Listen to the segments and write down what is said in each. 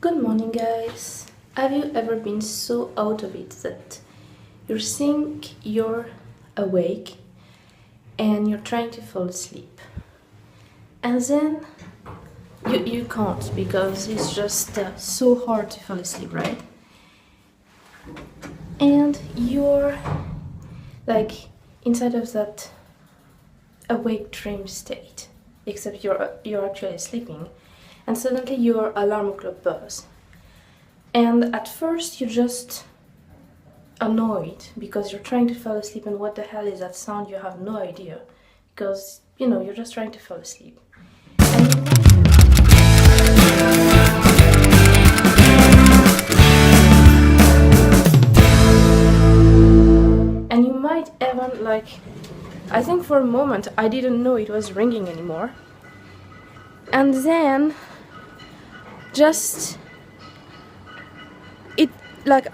Good morning, guys. Have you ever been so out of it that you think you're awake and you're trying to fall asleep, and then you can't because it's just so hard to fall asleep, right? And you're like inside of that awake dream state, except you're actually sleeping, and suddenly your alarm clock buzz. And at first you're just annoyed because you're trying to fall asleep, and what the hell is that sound? You have no idea because you're just trying to fall asleep. And you might even I think for a moment I didn't know it was ringing anymore. And then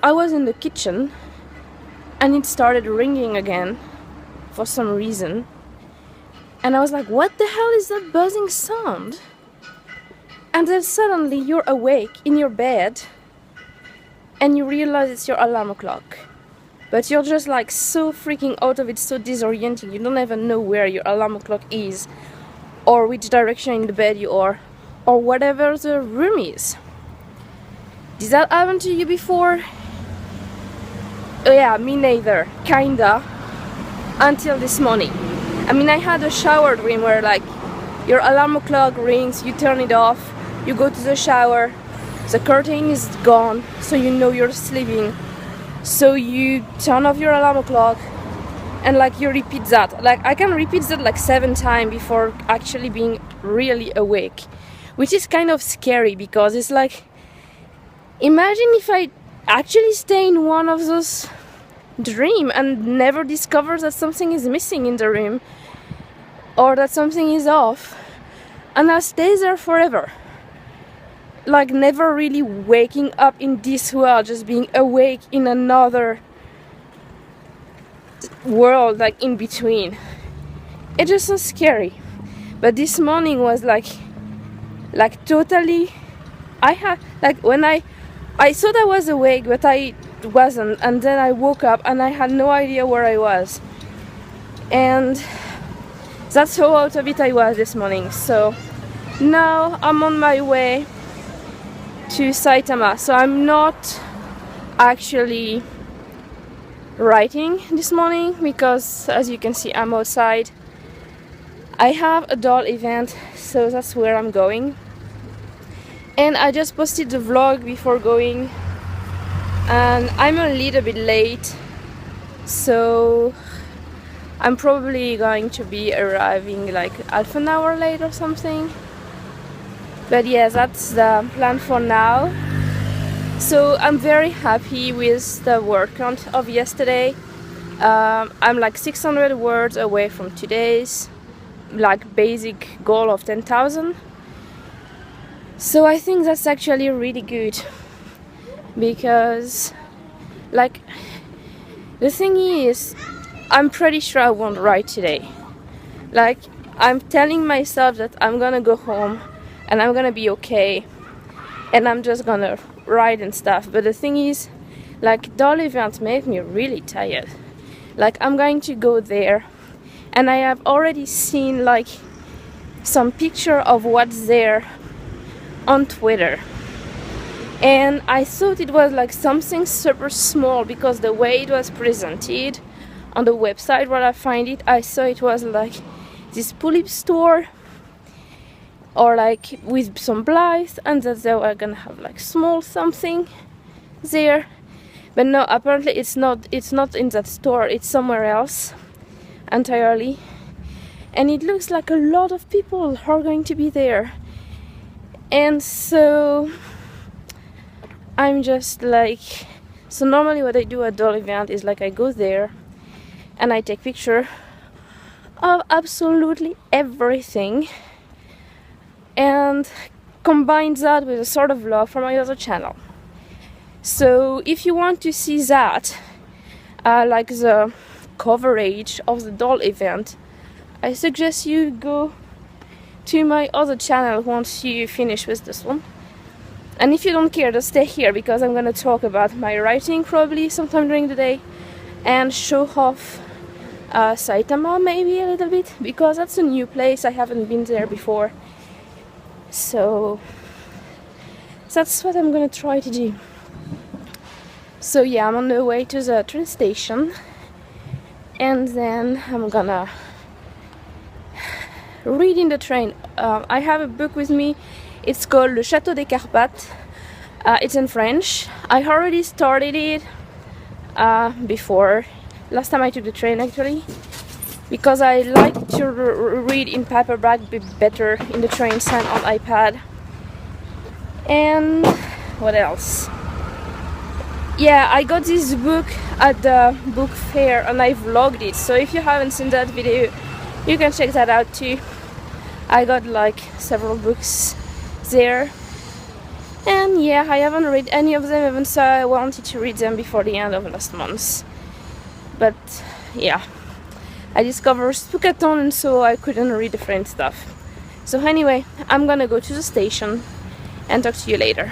I was in the kitchen and it started ringing again for some reason. And I was like, what the hell is that buzzing sound? And then suddenly you're awake in your bed and you realize it's your alarm clock. But you're just so freaking out of it, so disorienting. You don't even know where your alarm clock is, or which direction in the bed you are, or whatever the room is. Did that happen to you before? Oh yeah, me neither, kinda, until this morning. I mean, I had a shower dream where your alarm clock rings, you turn it off, you go to the shower, the curtain is gone, so you know you're sleeping. So you turn off your alarm clock and you repeat that. I can repeat that 7 times before actually being really awake, which is kind of scary because it's imagine if I actually stay in one of those dreams and never discover that something is missing in the room or that something is off, and I stay there forever. Never really waking up in this world, just being awake in another world, in between. It's just so scary. But this morning was totally, I had, when I thought I was awake, but I wasn't, and then I woke up and I had no idea where I was. And that's how out of it I was this morning. So now I'm on my way to Saitama. So I'm not actually writing this morning because, as you can see, I'm outside. I have a doll event, so that's where I'm going. And I just posted the vlog before going, and I'm a little bit late, so I'm probably going to be arriving half an hour late or something. But yeah, that's the plan for now. So I'm very happy with the word count of yesterday. I'm 600 words away from today's basic goal of 10,000. So I think that's actually really good, because the thing is, I'm pretty sure I won't write today. I'm telling myself that I'm gonna go home and I'm gonna be okay and I'm just gonna write and stuff. But the thing is, doll events make me really tired. I'm going to go there and I have already seen some picture of what's there on Twitter, and I thought it was something super small because the way it was presented on the website where I find it, I saw it was this pull-up store or with some blinds, and that they were gonna have small something there. But no, apparently it's not in that store, it's somewhere else entirely. And it looks like a lot of people are going to be there. And so I'm just so normally what I do at doll event is I go there and I take picture of absolutely everything and combine that with a sort of vlog for my other channel. So if you want to see that, the coverage of the doll event, I suggest you go to my other channel once you finish with this one. And if you don't care, just stay here because I'm gonna talk about my writing probably sometime during the day and show off Saitama maybe a little bit, because that's a new place. I haven't been there before, so that's what I'm gonna try to do. So yeah, I'm on the way to the train station, and then I'm gonna read in the train. I have a book with me. It's called Le Château des Carpates. It's in French. I already started it before, last time I took the train actually, because I like to read in paperback better in the train than on iPad. And what else? Yeah, I got this book at the book fair and I vlogged it, so if you haven't seen that video you can check that out too. I got like several books there, and yeah, I haven't read any of them even, so I wanted to read them before the end of last month. But yeah, I discovered Spookathon and so I couldn't read the French stuff. So anyway, I'm gonna go to the station and talk to you later.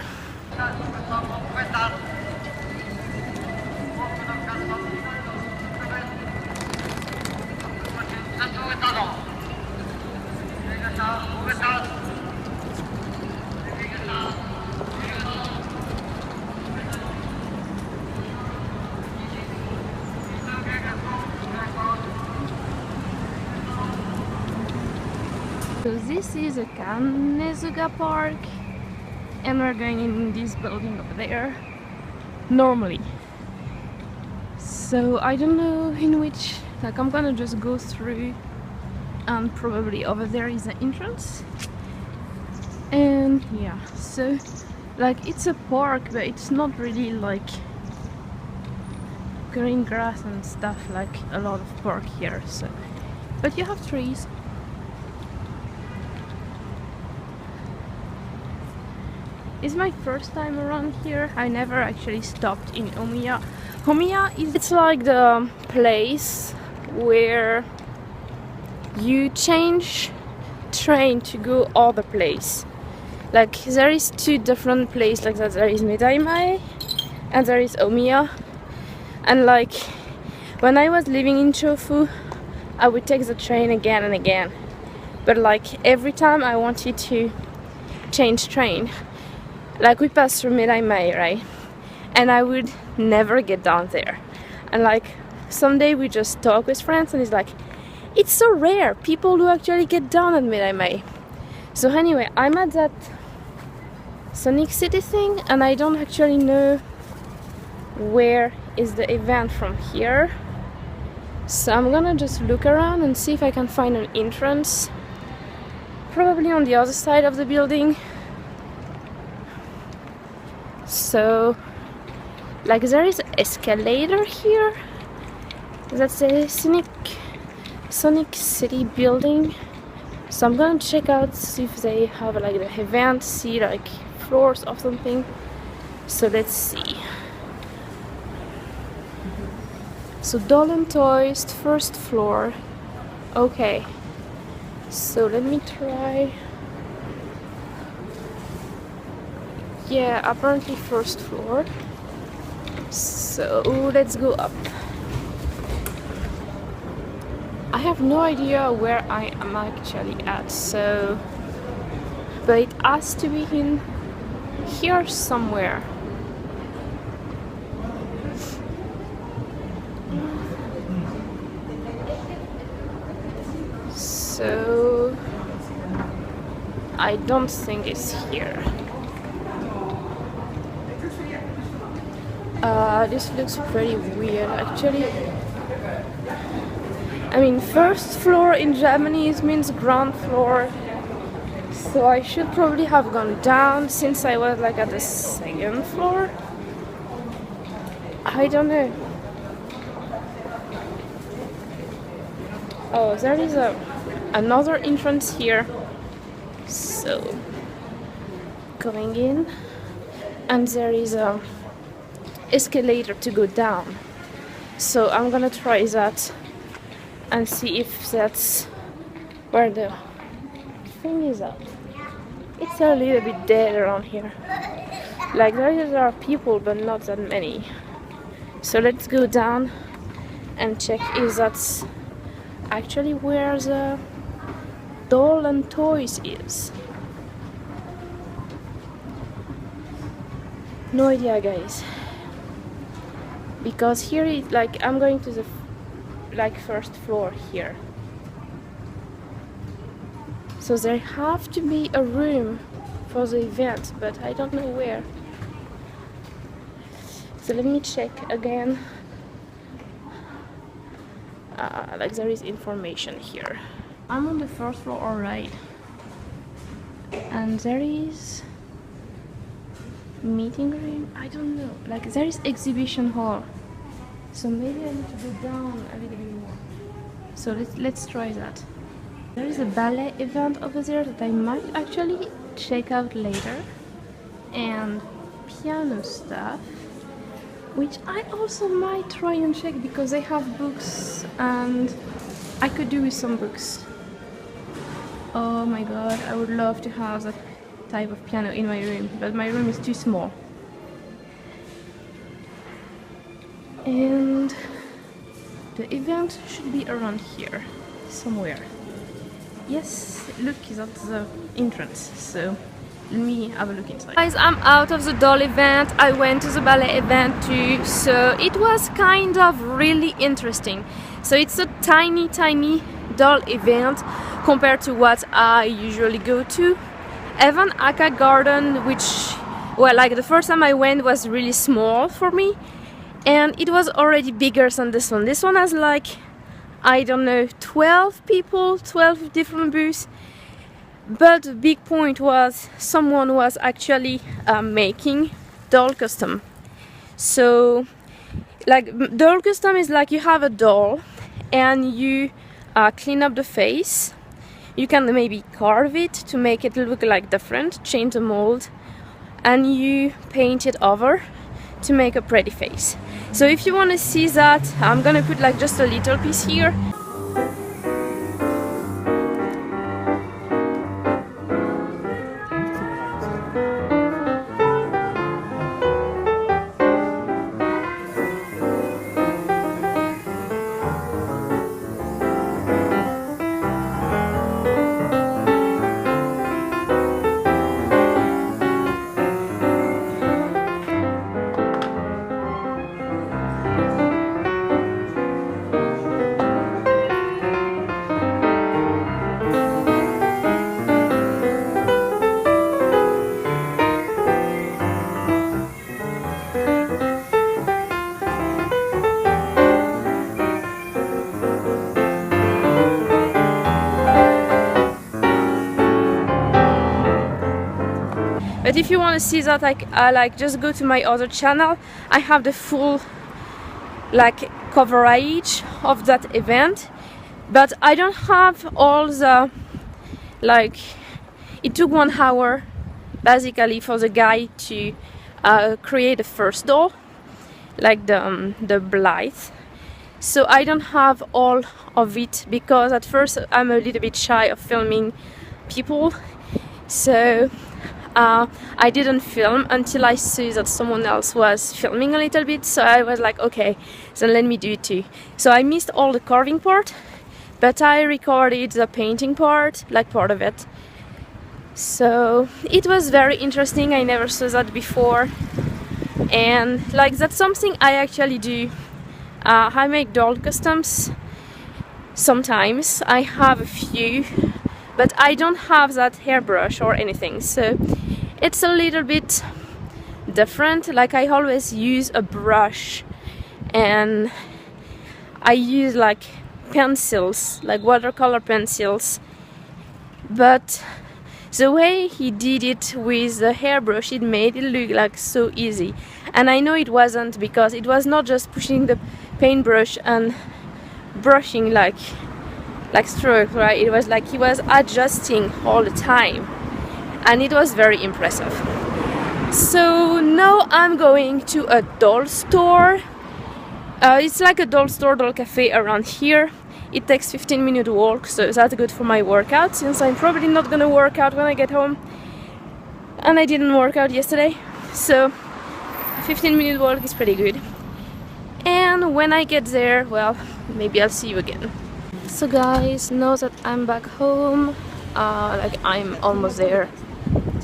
So this is a Kanezuga Park, and we're going in this building over there normally. So I don't know in which, like I'm gonna just go through, and probably over there is the entrance. And yeah, so like it's a park, but it's not really like green grass and stuff like a lot of park here. So, but you have trees. It's my first time around here. I never actually stopped in Omiya. Omiya is, it's like the place where you change train to go other place. Like there is two different places like that. There is NaNoWriMo and there is Omiya. And like when I was living in Chofu, I would take the train again and again. But like every time I wanted to change train, like we passed through NaNoWriMo, right? And I would never get down there. And like someday we just talk with friends and it's like, it's so rare people who actually get down at NaNoWriMo. So anyway, I'm at that Sonic City thing and I don't actually know where is the event from here. So I'm gonna just look around and see if I can find an entrance. Probably on the other side of the building. So, like there is an escalator here. That's a Sonic City building. So I'm gonna check out, see if they have like the event, see like floors or something. So let's see. So Doll & Toys, first floor. Okay. So let me try. Yeah, apparently first floor. So let's go up. I have no idea where I am actually at, so but it has to be in here somewhere. So I don't think it's here. This looks pretty weird actually. I mean, first floor in Japanese means ground floor, so I should probably have gone down since I was like at the second floor. I don't know. Oh, there is another entrance here. So going in, and there is a escalator to go down. So I'm gonna try that and see if that's where the thing is at. It's a little bit dead around here. Like there are people, but not that many. So let's go down and check if that's actually where the doll and toys is. No idea, guys. Because here is like I'm going to the first floor here. So there have to be a room for the event, but I don't know where. So let me check again. Like there is information here. I'm on the first floor, alright. And there is meeting room. I don't know. Like there is exhibition hall. So maybe I need to go down a little bit more. So let's try that. There is a ballet event over there that I might actually check out later, and piano stuff, which I also might try and check because they have books and I could do with some books. Oh my god, I would love to have that type of piano in my room, but my room is too small. And the event should be around here somewhere. Yes, look, is at the entrance, so let me have a look inside. Guys, I'm out of the doll event. I went to the ballet event too, so it was kind of really interesting. So it's a tiny doll event compared to what I usually go to. Even Aka Garden, which, well, like the first time I went was really small for me, and it was already bigger than this one. This one has like, I don't know, 12 people, 12 different booths. But the big point was someone was actually making doll custom. So like doll custom is like you have a doll and you clean up the face. You can maybe carve it to make it look like different, change the mold, and you paint it over to make a pretty face. So if you want to see that, I'm gonna put like just a little piece here. But if you want to see that, like just go to my other channel. I have the full like coverage of that event, but I don't have all the like. It took 1 hour basically for the guy to create the first doll, like the Blythe. So I don't have all of it because at first I'm a little bit shy of filming people. So I didn't film until I saw that someone else was filming a little bit, so I was like, okay, then let me do it too. So I missed all the carving part, but I recorded the painting part, like part of it. So it was very interesting. I never saw that before, and like that's something I actually do. I make doll customs sometimes. I have a few, but I don't have that hairbrush or anything, so it's a little bit different. Like I always use a brush, and I use like pencils, like watercolor pencils, but the way he did it with the hairbrush, it made it look like so easy. And I know it wasn't, because it was not just pushing the paintbrush and brushing like stroke, right? It was like he was adjusting all the time, and it was very impressive. So now I'm going to a doll store. It's like a doll store, doll cafe around here. It takes 15-minute walk, so that's good for my workout, since I'm probably not gonna work out when I get home, and I didn't work out yesterday. So 15-minute walk is pretty good. And when I get there, well, maybe I'll see you again. So guys, now that I'm back home, like I'm almost there,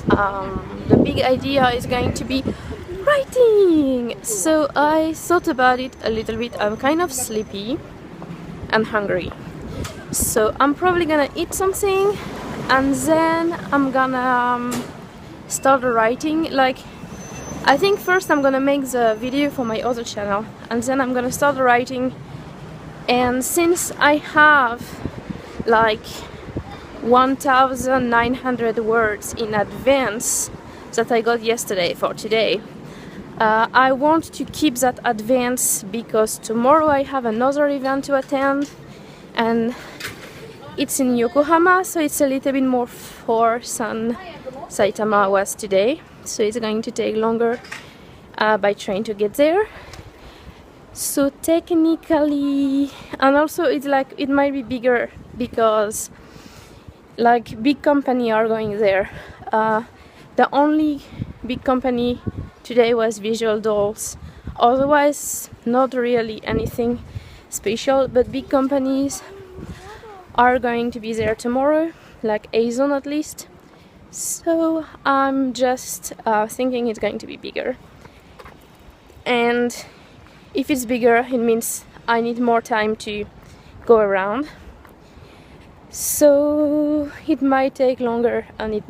the big idea is going to be writing. So I thought about it a little bit. I'm kind of sleepy and hungry, so I'm probably gonna eat something and then I'm gonna start writing. Like, I think first I'm gonna make the video for my other channel and then I'm gonna start writing. And since I have like 1,900 words in advance that I got yesterday for today, I want to keep that advance because tomorrow I have another event to attend and it's in Yokohama, so it's a little bit more force than Saitama was today, so it's going to take longer by train to get there. So technically, and also it's like it might be bigger because like big company are going there. The only big company today was Visual Dolls, otherwise not really anything special, but big companies are going to be there tomorrow, like Azon at least. So I'm just thinking it's going to be bigger, and if it's bigger it means I need more time to go around, so it might take longer and it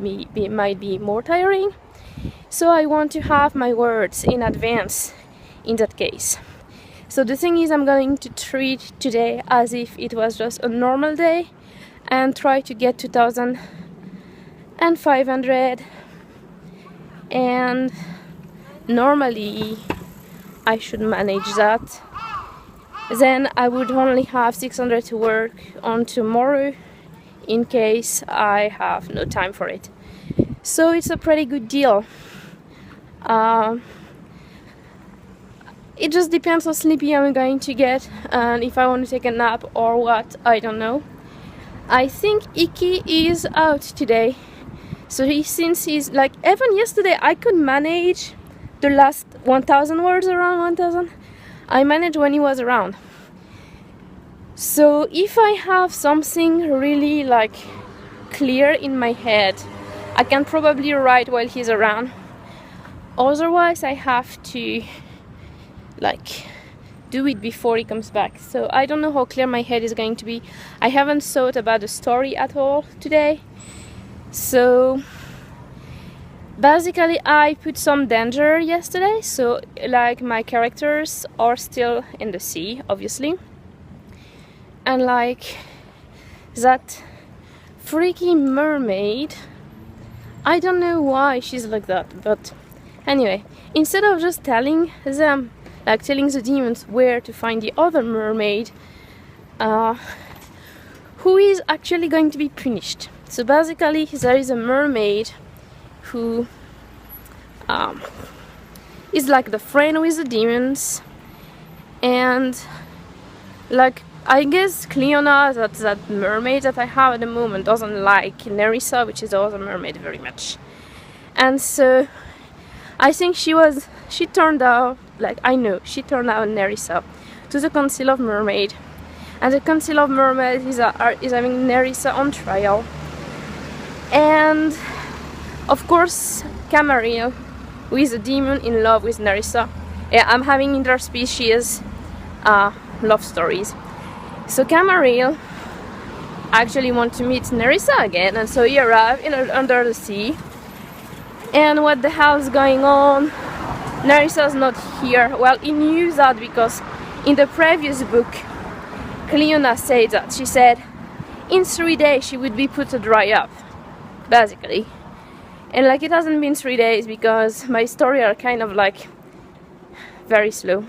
might be more tiring. So I want to have my words in advance in that case. So the thing is, I'm going to treat today as if it was just a normal day and try to get 2,500, and normally I should manage that. Then I would only have 600 to work on tomorrow in case I have no time for it. So it's a pretty good deal. It just depends how sleepy I'm going to get and if I want to take a nap or what, I don't know. I think Iki is out today, so since he's like, even yesterday I could manage the last 1,000 words, around 1,000 I managed when he was around. So if I have something really like clear in my head, I can probably write while he's around. Otherwise I have to like do it before he comes back. So I don't know how clear my head is going to be. I haven't thought about the story at all today. So basically I put some danger yesterday, so like my characters are still in the sea obviously, and like that freaky mermaid, I don't know why she's like that, but anyway, instead of just telling them, like telling the demons where to find the other mermaid, who is actually going to be punished. So basically there is a mermaid who is like the friend with the demons, and like I guess Cleona, that mermaid that I have at the moment, doesn't like Nerissa, which is the other mermaid, very much. And so I think she turned out, like I know, she turned out Nerissa to the Council of Mermaid. And the Council of Mermaid is having Nerissa on trial. And of course Camaril, who is a demon in love with Nerissa. Yeah, I'm having interspecies love stories. So Camaril actually wants to meet Nerissa again, and so he arrived under the sea. And what the hell is going on? Nerissa's not here. Well, he knew that because in the previous book Cleona said that. She said in 3 days she would be put to dry up, basically. And like it hasn't been 3 days because my story are kind of like very slow.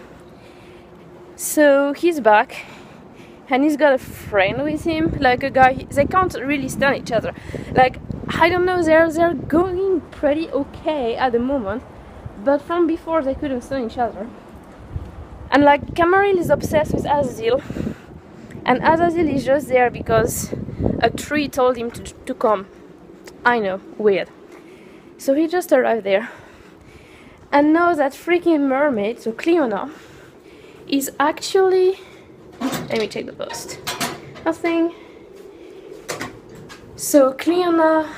So he's back and he's got a friend with him, like a guy. They can't really stand each other. Like, I don't know, they're going pretty okay at the moment, but from before they couldn't stand each other. And like Camaril is obsessed with Azazel, and Azazel is just there because a tree told him to come. I know, weird. So he just arrived there. and know that freaking mermaid, so Cleona, is actually... Let me check the post. Nothing. So Cleona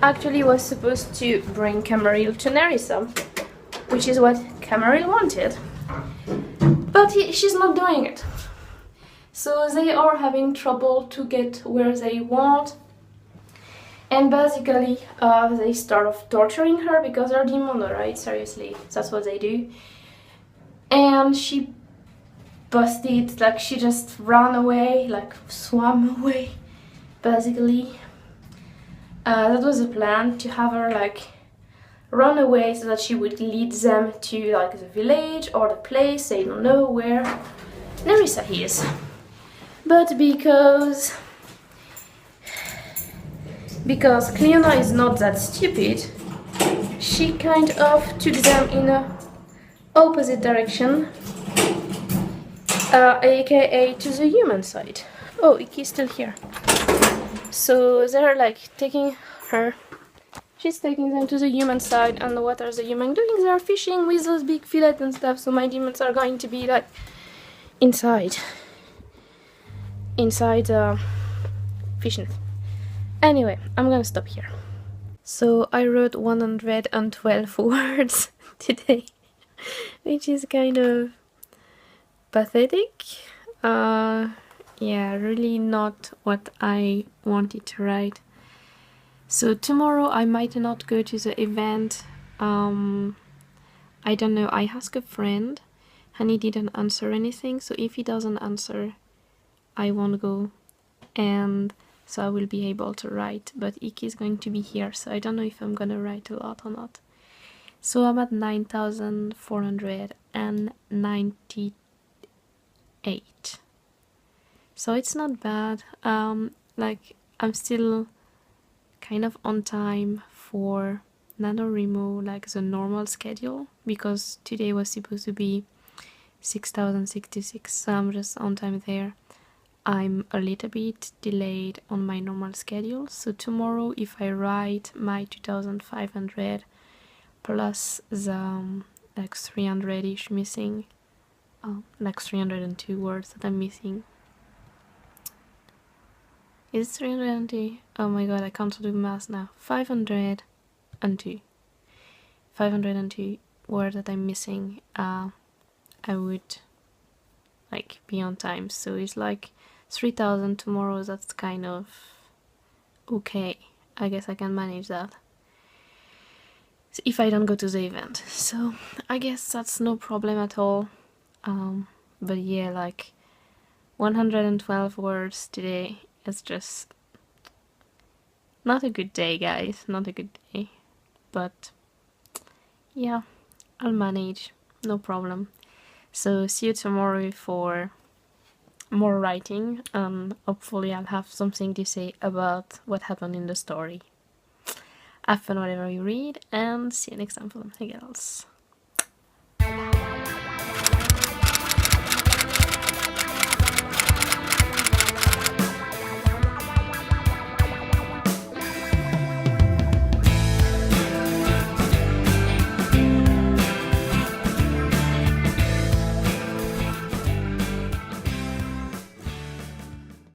actually was supposed to bring Camaril to Nerissa, which is what Camaril wanted. But she's not doing it. So they are having trouble to get where they want. And basically, they start off torturing her because they're demons, right? Seriously, that's what they do. And she busted, like she just ran away, like swam away, basically. That was the plan, to have her like run away so that she would lead them to like the village or the place, they don't know where Nerissa is. But because Cleona is not that stupid, she kind of took them in a opposite direction, aka to the human side. Oh, Iki's still here. So they're like taking her, she's taking them to the human side, and what are the humans doing? They're fishing with those big fillets and stuff, so my demons are going to be like inside fishing. Anyway, I'm gonna stop here. So I wrote 112 words today, which is kind of pathetic. Yeah, really not what I wanted to write. So tomorrow I might not go to the event. I don't know, I asked a friend and he didn't answer anything, so if he doesn't answer I won't go, and so I will be able to write, but Iki is going to be here, so I don't know if I'm gonna write a lot or not. So I'm at 9,498. So it's not bad. Like I'm still kind of on time for NaNoWriMo, like the normal schedule, because today was supposed to be 6,066, so I'm just on time there. I'm a little bit delayed on my normal schedule, so tomorrow if I write my 2,500 plus the like 300-ish missing, like 302 words that I'm missing. Is it 302? Oh my god, I can't do math now. 502 words that I'm missing. I would like be on time, so it's like 3,000 tomorrow. That's kind of okay. I guess I can manage that if I don't go to the event, so I guess that's no problem at all. But yeah, like 112 words today. It's just not a good day, guys, not a good day, but yeah, I'll manage, no problem. So see you tomorrow for more writing, and hopefully I'll have something to say about what happened in the story. Have fun whatever you read, and see you next time for something else.